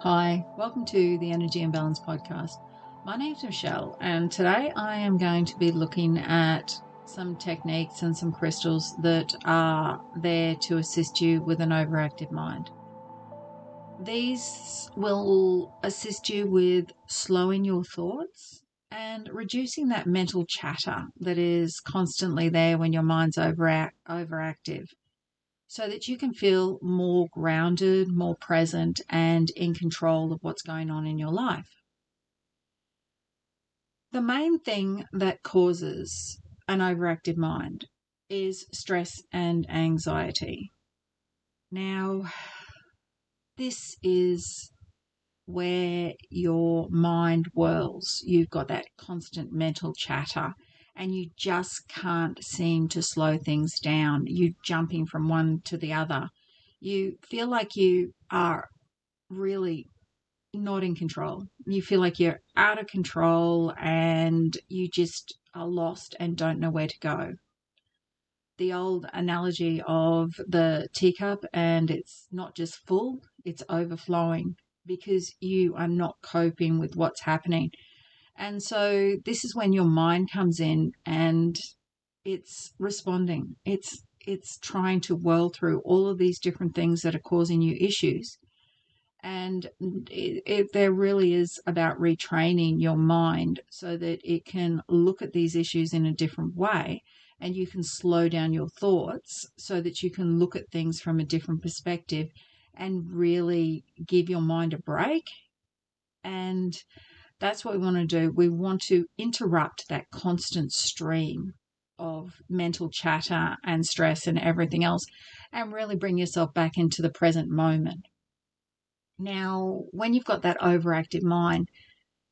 Hi, welcome to the Energy and Balance podcast. My name's Michelle, and today I am going to be looking at some techniques and some crystals that are there to assist you with an overactive mind. These will assist you with slowing your thoughts and reducing that mental chatter that is constantly there when your mind's overactive, so that you can feel more grounded, more present, and in control of what's going on in your life. The main thing that causes an overactive mind is stress and anxiety. Now, this is where your mind whirls. You've got that constant mental chatter and you just can't seem to slow things down. You're jumping from one to the other. You feel like you are really not in control. You feel like you're out of control and you just are lost and don't know where to go. The old analogy of the teacup, and it's not just full, it's overflowing because you are not coping with what's happening. And so this is when your mind comes in and it's responding. It's trying to whirl through all of these different things that are causing you issues. And there really is about retraining your mind so that it can look at these issues in a different way, and you can slow down your thoughts so that you can look at things from a different perspective and really give your mind a break. And that's what we want to do. We want to interrupt that constant stream of mental chatter and stress and everything else and really bring yourself back into the present moment. Now, when you've got that overactive mind,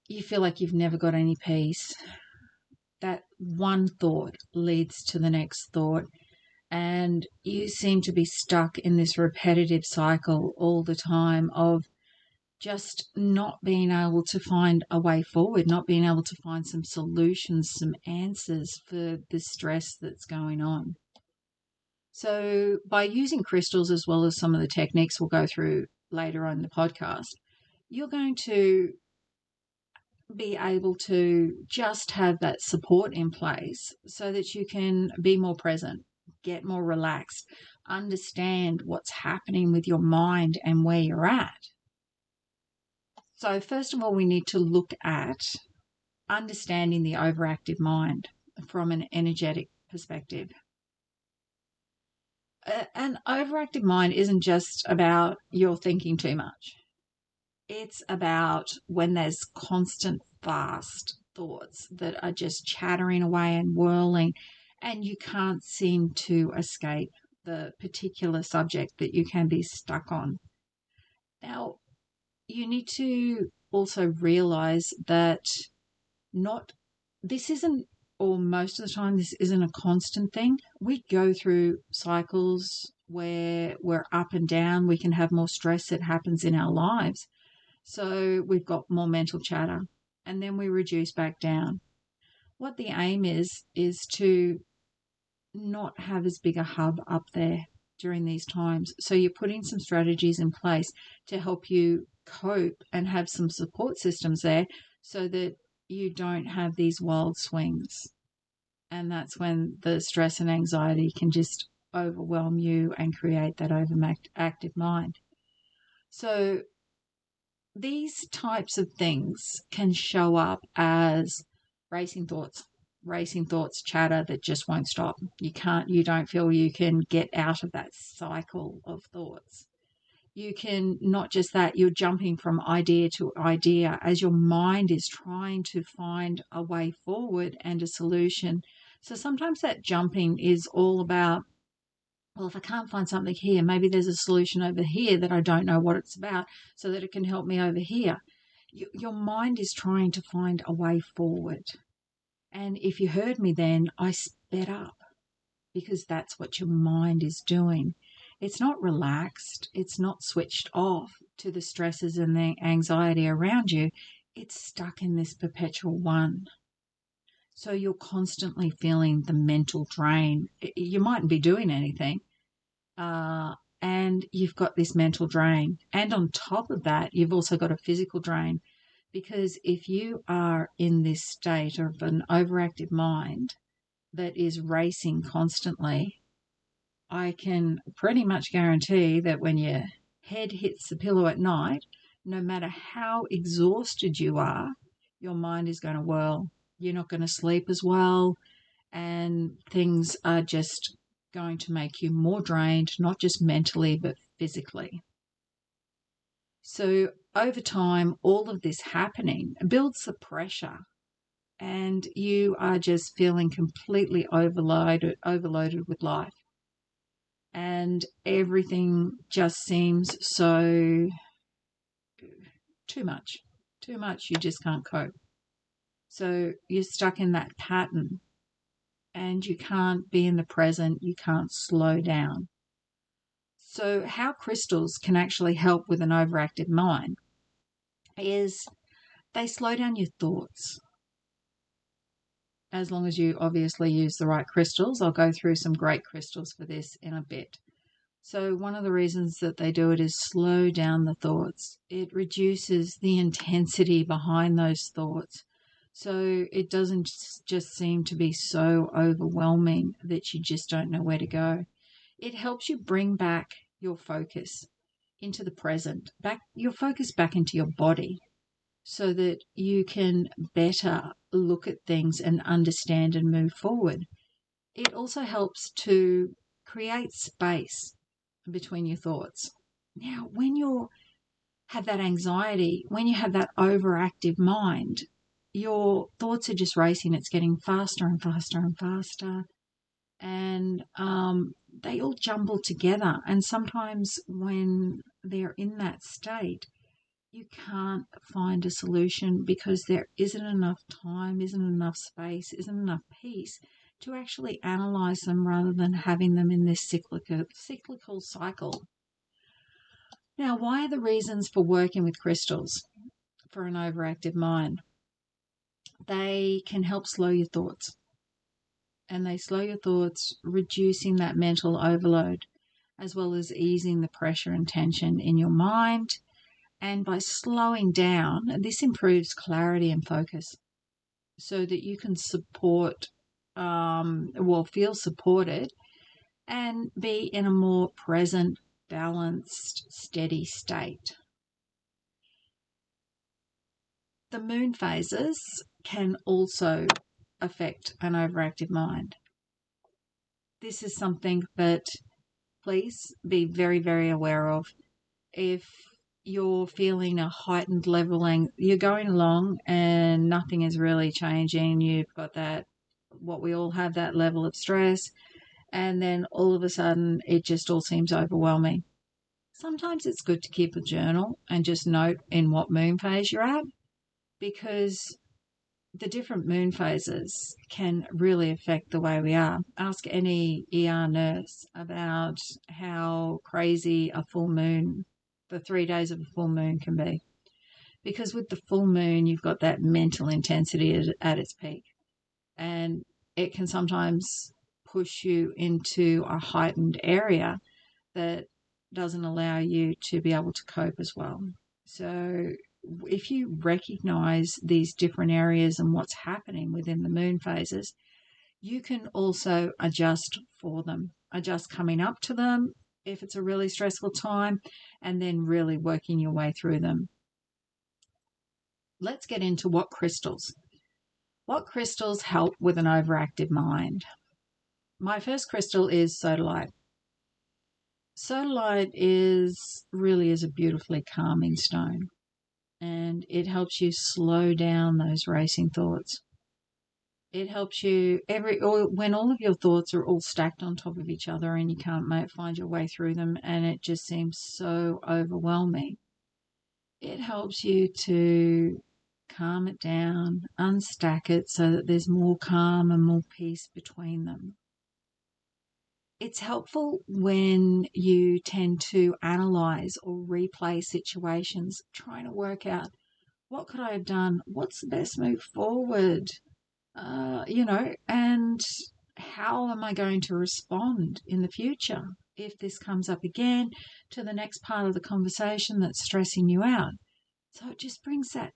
you feel like you've never got any peace. That one thought leads to the next thought, and you seem to be stuck in this repetitive cycle all the time of just not being able to find a way forward, not being able to find some solutions, some answers for the stress that's going on. So, by using crystals as well as some of the techniques we'll go through later on in the podcast, you're going to be able to just have that support in place so that you can be more present, get more relaxed, understand what's happening with your mind and where you're at. So, first of all, we need to look at understanding the overactive mind from an energetic perspective. An overactive mind isn't just about you're thinking too much. It's about when there's constant fast thoughts that are just chattering away and whirling, and you can't seem to escape the particular subject that you can be stuck on. Now, you need to also realize that this isn't, or most of the time, this isn't a constant thing. We go through cycles where we're up and down. We can have more stress that happens in our lives. So we've got more mental chatter and then we reduce back down. What the aim is to not have as big a hub up there during these times. So you're putting some strategies in place to help you cope and have some support systems there so that you don't have these wild swings. And that's when the stress and anxiety can just overwhelm you and create that overactive mind. So these types of things can show up as racing thoughts, chatter that just won't stop. You don't feel you can get out of that cycle of thoughts. You can, not just that, you're jumping from idea to idea as your mind is trying to find a way forward and a solution. So sometimes that jumping is all about, well, if I can't find something here, maybe there's a solution over here that I don't know what it's about so that it can help me over here. Your mind is trying to find a way forward. And if you heard me then, I sped up because that's what your mind is doing. It's not relaxed. It's not switched off to the stresses and the anxiety around you. It's stuck in this perpetual one. So you're constantly feeling the mental drain. You mightn't be doing anything, and you've got this mental drain. And on top of that, you've also got a physical drain, because if you are in this state of an overactive mind that is racing constantly, I can pretty much guarantee that when your head hits the pillow at night, no matter how exhausted you are, your mind is going to whirl. You're not going to sleep as well, and things are just going to make you more drained, not just mentally, but physically. So over time, all of this happening builds the pressure, and you are just feeling completely overloaded with life. And everything just seems so too much. You just can't cope. So you're stuck in that pattern, and you can't be in the present. You can't slow down. So how crystals can actually help with an overactive mind is they slow down your thoughts. As long as you obviously use the right crystals. I'll go through some great crystals for this in a bit. So one of the reasons that they do it is slow down the thoughts. It reduces the intensity behind those thoughts. So it doesn't just seem to be so overwhelming that you just don't know where to go. It helps you bring back your focus into the present, your focus back into your body, so that you can better look at things and understand and move forward. It also helps to create space between your thoughts. Now, when you have that anxiety, when you have that overactive mind, your thoughts are just racing. It's getting faster and faster and faster. And they all jumble together. And sometimes when they're in that state, you can't find a solution because there isn't enough time, isn't enough space, isn't enough peace to actually analyze them, rather than having them in this cyclical cycle. Now, why are the reasons for working with crystals for an overactive mind? They can help slow your thoughts. And they slow your thoughts, reducing that mental overload, as well as easing the pressure and tension in your mind. And by slowing down, this improves clarity and focus, so that you can feel supported and be in a more present, balanced, steady state. The moon phases can also affect an overactive mind. This is something that please be very, very aware of. If you're feeling a heightened leveling, you're going along and nothing is really changing, you've got that, what we all have, that level of stress, and then all of a sudden it just all seems overwhelming. Sometimes it's good to keep a journal and just note in what moon phase you're at, because the different moon phases can really affect the way we are. Ask any ER nurse about how crazy a full moon, the 3 days of a full moon, can be. Because with the full moon, you've got that mental intensity at its peak. And it can sometimes push you into a heightened area that doesn't allow you to be able to cope as well. So if you recognize these different areas and what's happening within the moon phases, you can also adjust for them, adjust coming up to them if it's a really stressful time, and then really working your way through them. Let's get into what crystals help with an overactive mind. My first crystal is sodalite. Sodalite is a beautifully calming stone, and it helps you slow down those racing thoughts. It helps you when all of your thoughts are all stacked on top of each other and you can't find your way through them, and it just seems so overwhelming. It helps you to calm it down, unstack it so that there's more calm and more peace between them. It's helpful when you tend to analyze or replay situations, trying to work out, what could I have done? What's the best move forward? And how am I going to respond in the future if this comes up again, to the next part of the conversation that's stressing you out? So it just brings that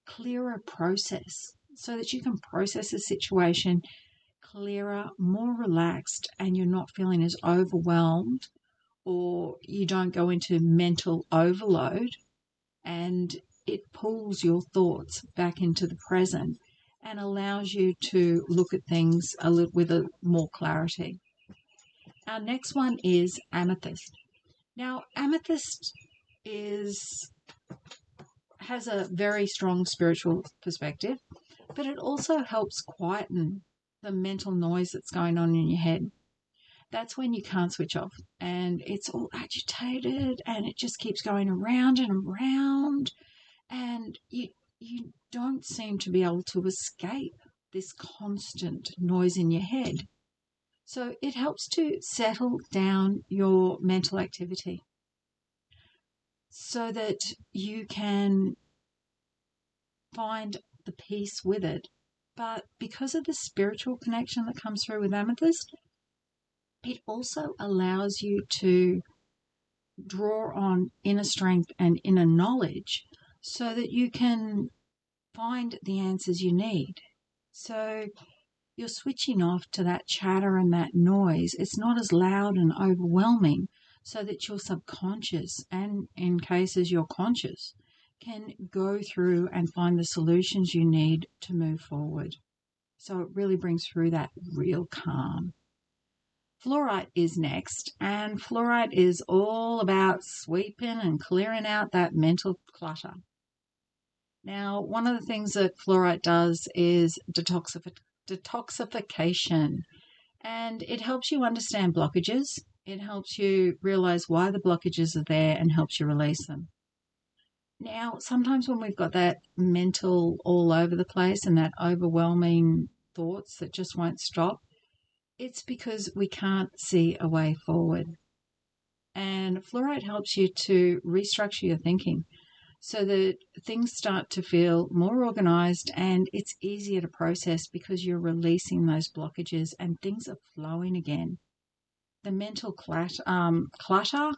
clearer process so that you can process a situation clearer, more relaxed, and you're not feeling as overwhelmed, or you don't go into mental overload, and it pulls your thoughts back into the present and allows you to look at things with a more clarity. Our next one is amethyst. Now, amethyst has a very strong spiritual perspective, but it also helps quieten the mental noise that's going on in your head. That's when you can't switch off and it's all agitated and it just keeps going around and around, and you don't seem to be able to escape this constant noise in your head. So it helps to settle down your mental activity so that you can find the peace with it. But because of the spiritual connection that comes through with amethyst, it also allows you to draw on inner strength and inner knowledge so that you can find the answers you need. So you're switching off to that chatter and that noise. It's not as loud and overwhelming, so that your subconscious, and in cases your conscious, can go through and find the solutions you need to move forward. So it really brings through that real calm. Fluorite is next, and fluorite is all about sweeping and clearing out that mental clutter. Now, one of the things that fluorite does is detoxification, and it helps you understand blockages. It helps you realize why the blockages are there and helps you release them. Now, sometimes when we've got that mental all over the place and that overwhelming thoughts that just won't stop, it's because we can't see a way forward. And fluorite helps you to restructure your thinking so that things start to feel more organized and it's easier to process because you're releasing those blockages and things are flowing again. The mental clutter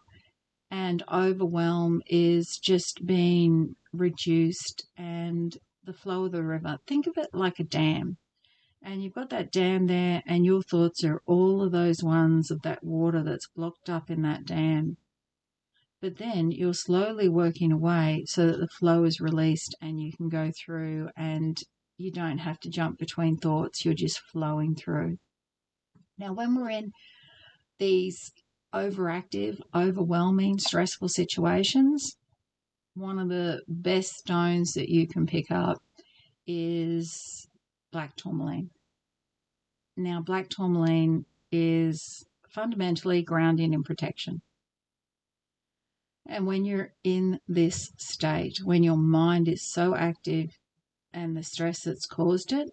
and overwhelm is just being reduced, and the flow of the river. Think of it like a dam. And you've got that dam there, and your thoughts are all of those ones of that water that's blocked up in that dam. But then you're slowly working away so that the flow is released and you can go through and you don't have to jump between thoughts. You're just flowing through. Now, when we're in these overactive, overwhelming, stressful situations, one of the best stones that you can pick up is black tourmaline. Now, black tourmaline is fundamentally grounding and protection. And when you're in this state, when your mind is so active and the stress that's caused it,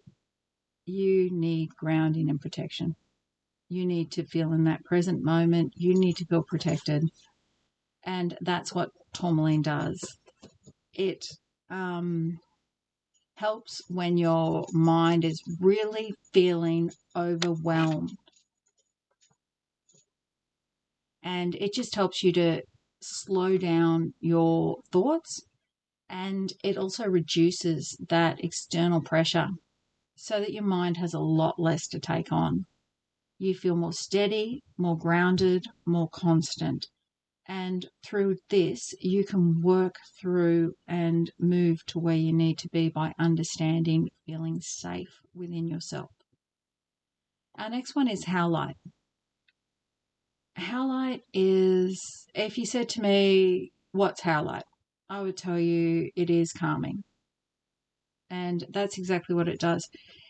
you need grounding and protection. You need to feel in that present moment. You need to feel protected. And that's what tourmaline does. It helps when your mind is really feeling overwhelmed. And it just helps you to slow down your thoughts, and it also reduces that external pressure so that your mind has a lot less to take on. You feel more steady, more grounded, more constant. And through this, you can work through and move to where you need to be by understanding, feeling safe within yourself. Our next one is howlite. Howlite is, if you said to me, what's howlite? I would tell you it is calming. And that's exactly what it does.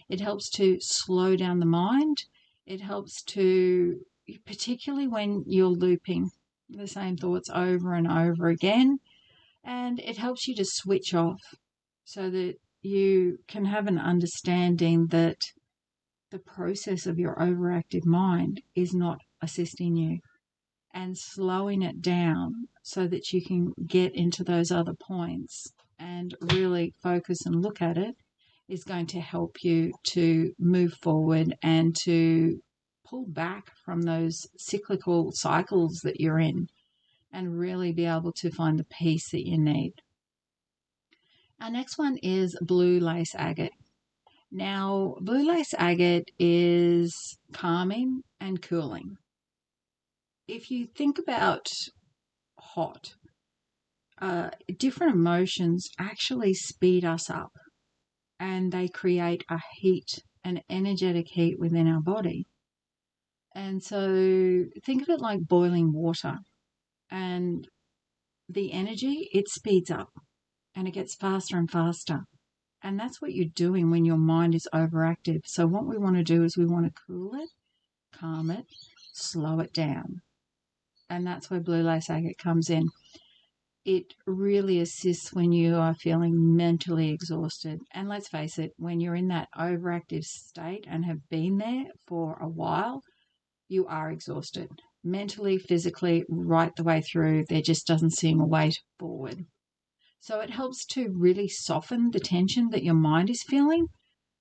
It helps to slow down the mind. It helps to, particularly when you're looping the same thoughts over and over again. And it helps you to switch off so that you can have an understanding that the process of your overactive mind is not assisting you, and slowing it down so that you can get into those other points and really focus and look at it is going to help you to move forward and to pull back from those cyclical cycles that you're in and really be able to find the peace that you need. Our next one is blue lace agate. Now, blue lace agate is calming and cooling. If you think about hot, different emotions actually speed us up and they create a heat, an energetic heat within our body. And so think of it like boiling water, and the energy, it speeds up and it gets faster and faster. And that's what you're doing when your mind is overactive. So what we want to do is we want to cool it, calm it, slow it down. And that's where blue lace agate comes in. It really assists when you are feeling mentally exhausted. And let's face it, when you're in that overactive state and have been there for a while, you are exhausted. Mentally, physically, right the way through, there just doesn't seem a way forward. So it helps to really soften the tension that your mind is feeling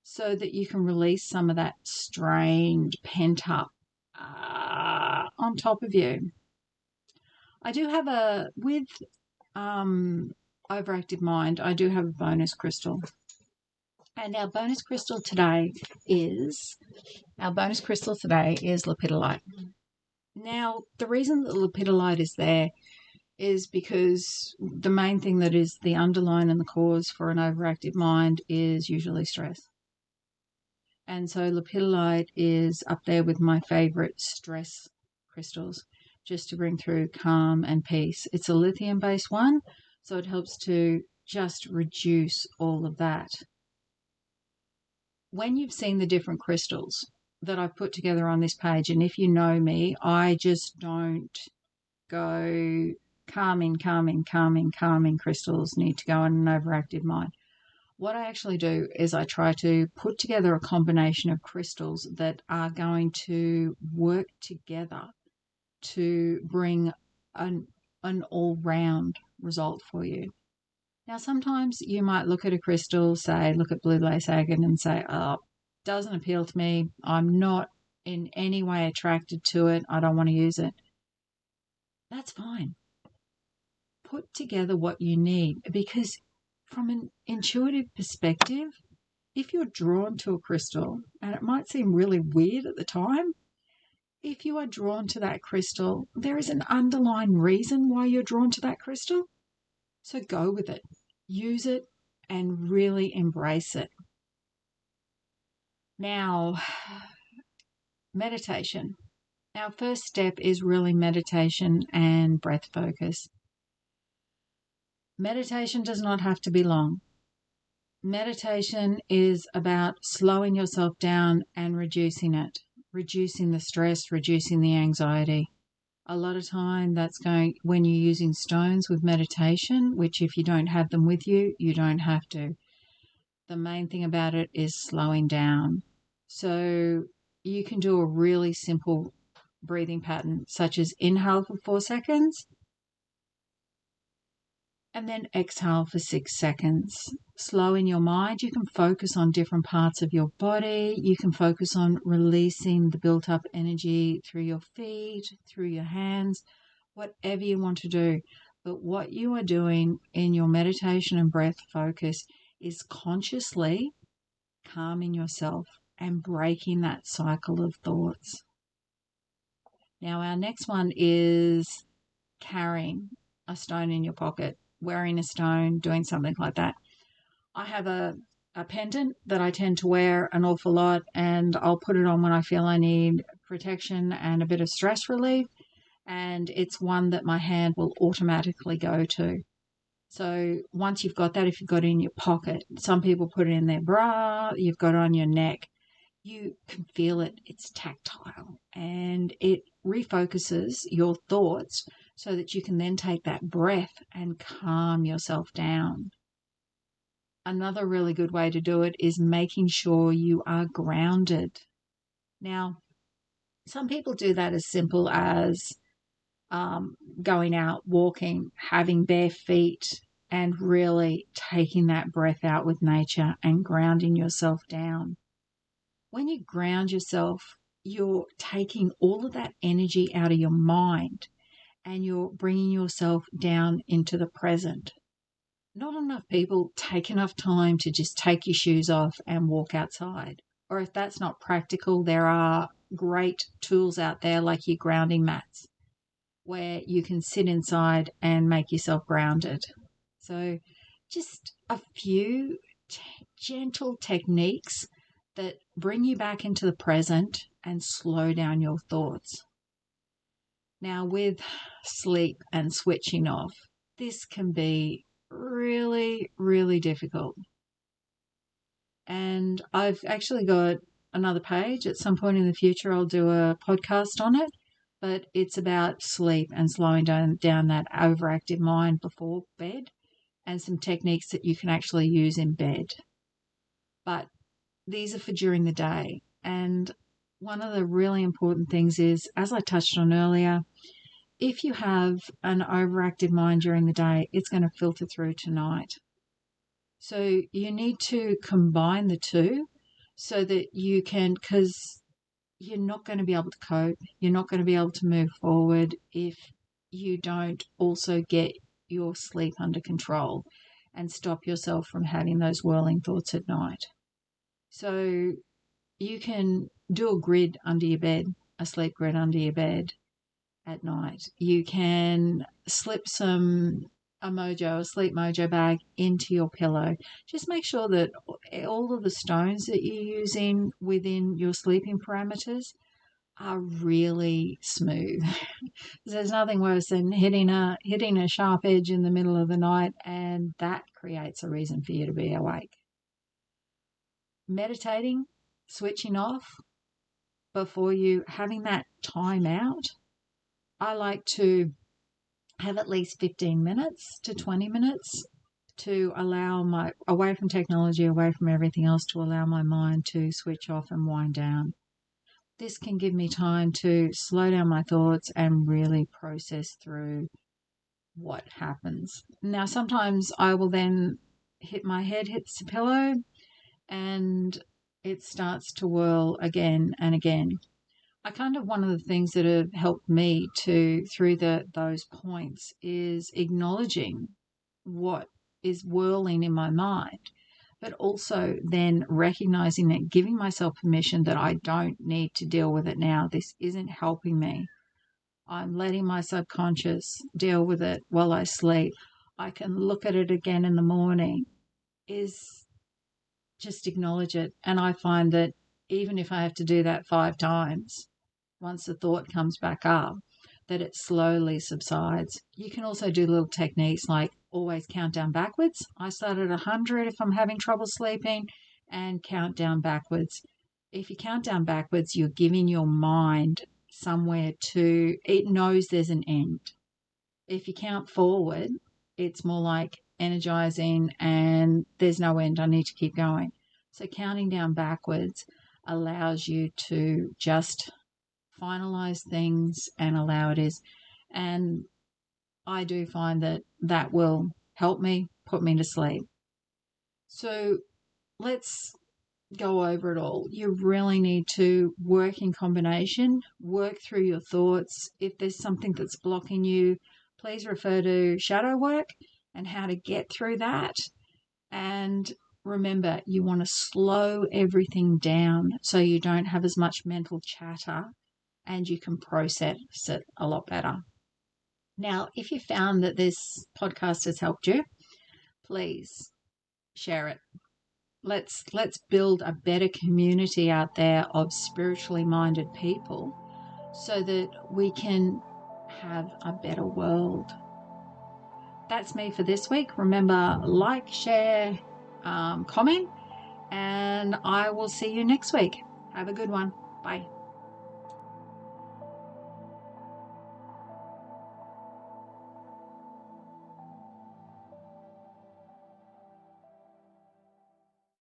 so that you can release some of that strained, pent up on top of you. I do have with overactive mind, I do have a bonus crystal. And our bonus crystal today is lepidolite. Now, the reason that lepidolite is there is because the main thing that is the underline and the cause for an overactive mind is usually stress. And so lepidolite is up there with my favorite stress crystals, just to bring through calm and peace. It's a lithium-based one, so it helps to just reduce all of that. When you've seen the different crystals that I've put together on this page, and if you know me, I just don't go calming crystals need to go in an overactive mind. What I actually do is I try to put together a combination of crystals that are going to work together to bring an all-round result for you. Now, sometimes you might look at a crystal, say, look at blue lace agate and say, oh, doesn't appeal to me. I'm not in any way attracted to it. I don't want to use it. That's fine. Put together what you need, because from an intuitive perspective, if you're drawn to a crystal, and it might seem really weird at the time, if you are drawn to that crystal, there is an underlying reason why you're drawn to that crystal. So go with it, use it, and really embrace it. Now, meditation. Our first step is really meditation and breath focus. Meditation does not have to be long. Meditation is about slowing yourself down and reducing it, reducing the stress, reducing the anxiety. A lot of time that's going when you're using stones with meditation, which if you don't have them with you, you don't have to. The main thing about it is slowing down. So you can do a really simple breathing pattern, such as inhale for 4 seconds and then exhale for 6 seconds. Slow in your mind. You can focus on different parts of your body. You can focus on releasing the built-up energy through your feet, through your hands, whatever you want to do. But what you are doing in your meditation and breath focus is consciously calming yourself and breaking that cycle of thoughts. Now, our next one is carrying a stone in your pocket, wearing a stone, doing something like that. I have a pendant that I tend to wear an awful lot, and I'll put it on when I feel I need protection and a bit of stress relief, and it's one that my hand will automatically go to. So once you've got that, if you've got it in your pocket, some people put it in their bra, you've got it on your neck, you can feel it, it's tactile, and it refocuses your thoughts so that you can then take that breath and calm yourself down. Another really good way to do it is making sure you are grounded. Now, some people do that as simple as going out, walking, having bare feet, and really taking that breath out with nature and grounding yourself down. When you ground yourself, you're taking all of that energy out of your mind and you're bringing yourself down into the present. Not enough people take enough time to just take your shoes off and walk outside. Or if that's not practical, there are great tools out there like your grounding mats where you can sit inside and make yourself grounded. So just a few gentle techniques that bring you back into the present and slow down your thoughts. Now, with sleep and switching off, this can be really, really difficult. And I've actually got another page. At some point in the future, I'll do a podcast on it, but it's about sleep and slowing down that overactive mind before bed and some techniques that you can actually use in bed. But these are for during the day. And one of the really important things is, as I touched on earlier, if you have an overactive mind during the day, it's going to filter through tonight. So you need to combine the two so that you can, because you're not going to be able to cope, you're not going to be able to move forward if you don't also get your sleep under control and stop yourself from having those whirling thoughts at night. So you can do a grid under your bed, a sleep grid under your bed at night. You can slip a sleep mojo bag into your pillow. Just make sure that all of the stones that you're using within your sleeping parameters are really smooth. There's nothing worse than hitting a sharp edge in the middle of the night, and that creates a reason for you to be awake. Meditating, switching off before you having that time out. I like to have at least 15 minutes to 20 minutes to allow away from technology, away from everything else, to allow my mind to switch off and wind down. This can give me time to slow down my thoughts and really process through what happens. Now, sometimes I will then my head hits the pillow and it starts to whirl again and again. One of the things that have helped me through those points is acknowledging what is whirling in my mind, but also then recognizing that, giving myself permission that I don't need to deal with it now. This isn't helping me. I'm letting my subconscious deal with it while I sleep. I can look at it again in the morning. Is just acknowledge it. And I find that even if I have to do that 5 times, once the thought comes back up, that it slowly subsides. You can also do little techniques like always count down backwards. I start at 100 if I'm having trouble sleeping, and count down backwards. If you count down backwards, you're giving your mind somewhere it knows there's an end. If you count forward, it's more like energizing and there's no end. I need to keep going. So counting down backwards allows you to just finalize things and allow it is. And I do find that will help me put me to sleep. So let's go over it all. You really need to work in combination, work through your thoughts. If there's something that's blocking you, please refer to shadow work and how to get through that. And remember, you want to slow everything down so you don't have as much mental chatter and you can process it a lot better. Now, if you found that this podcast has helped you, please share it. Let's build a better community out there of spiritually minded people so that we can have a better world. That's me for this week. Remember, like, share, comment, and I will see you next week. Have a good one. Bye.